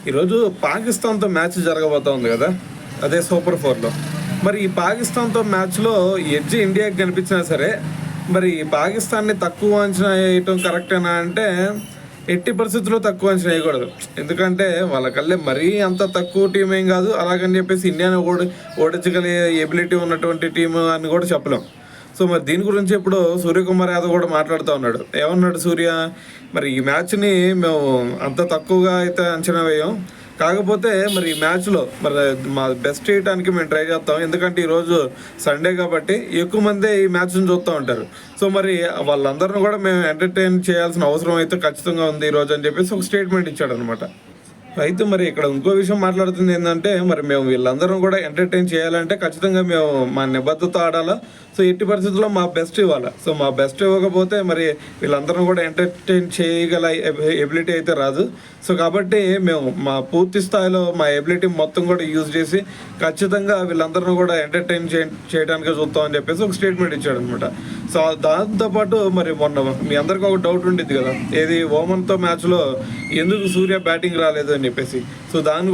ఈరోజు పాకిస్తాన్తో మ్యాచ్ జరగబోతోంది కదా, అదే సూపర్ 4లో. మరి ఈ పాకిస్తాన్తో మ్యాచ్లో ఎడ్జ్ ఇండియాకి కనిపించినా సరే, మరి ఈ పాకిస్తాన్ని తక్కువ అంచనా వేయటం కరెక్టేనా అంటే ఎట్టి పరిస్థితుల్లో తక్కువ అంచనా వేయకూడదు. ఎందుకంటే వాళ్ళకల్లే మరీ అంత తక్కువ టీం ఏం కాదు, అలాగని చెప్పేసి ఇండియాని ఓడించగలిగే ఎబిలిటీ ఉన్నటువంటి టీము అని కూడా చెప్పలేం. సో మరి దీని గురించి ఇప్పుడు సూర్యకుమార్ యాదవ్ కూడా మాట్లాడుతూ ఉన్నాడు. ఏమన్నాడు సూర్య, మరి ఈ మ్యాచ్ని మేము అంత తక్కువగా అయితే అంచనా వేయం, కాకపోతే మరి ఈ మ్యాచ్లో మరి మా బెస్ట్ చేయడానికి మేము ట్రై చేస్తాం. ఎందుకంటే ఈరోజు సండే కాబట్టి ఎక్కువ మందే ఈ మ్యాచ్ని చూస్తూ ఉంటారు. సో మరి వాళ్ళందరిని కూడా మేము ఎంటర్టైన్ చేయాల్సిన అవసరం అయితే ఖచ్చితంగా ఉంది ఈరోజు అని చెప్పేసి ఒక స్టేట్మెంట్ ఇచ్చాడు అనమాట. అయితే మరి ఇక్కడ ఇంకో విషయం మాట్లాడుతుంది ఏంటంటే, మరి మేము వీళ్ళందరం కూడా ఎంటర్టైన్ చేయాలంటే ఖచ్చితంగా మేము మా నిబద్ధత ఆడాలా. సో ఎట్టి పరిస్థితుల్లో మా బెస్ట్ ఇవ్వాలి. సో మా బెస్ట్ ఇవ్వకపోతే మరి వీళ్ళందరం కూడా ఎంటర్టైన్ చేయగల ఎబిలిటీ అయితే రాదు. సో కాబట్టి మేము మా పూర్తి స్థాయిలో మా ఎబిలిటీ మొత్తం కూడా యూజ్ చేసి ఖచ్చితంగా వీళ్ళందరినీ కూడా ఎంటర్టైన్ చేయడానికి చూస్తామని చెప్పేసి ఒక స్టేట్మెంట్ ఇచ్చాడు అనమాట. సో దాంతోపాటు మరి మొన్న మీ అందరికీ ఒక డౌట్ ఉండిద్ది కదా, ఏది ఓమన్తో మ్యాచ్లో ఎందుకు సూర్య బ్యాటింగ్ రాలేదు అని చెప్పేసి. సో దాని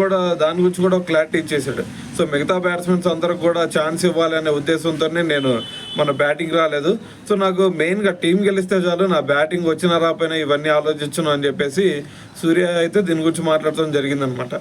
గురించి కూడా ఒక క్లారిటీ ఇచ్చేసాడు. సో మిగతా బ్యాట్స్మెన్స్ అందరికి కూడా ఛాన్స్ ఇవ్వాలి అనే ఉద్దేశంతోనే నేను మన బ్యాటింగ్ రాలేదు. సో నాకు మెయిన్గా టీం గెలిస్తే చాలు, నా బ్యాటింగ్ వచ్చినా రాపోయినా ఇవన్నీ ఆలోచించను అని చెప్పేసి సూర్య అయితే దీని గురించి మాట్లాడటం జరిగిందనమాట.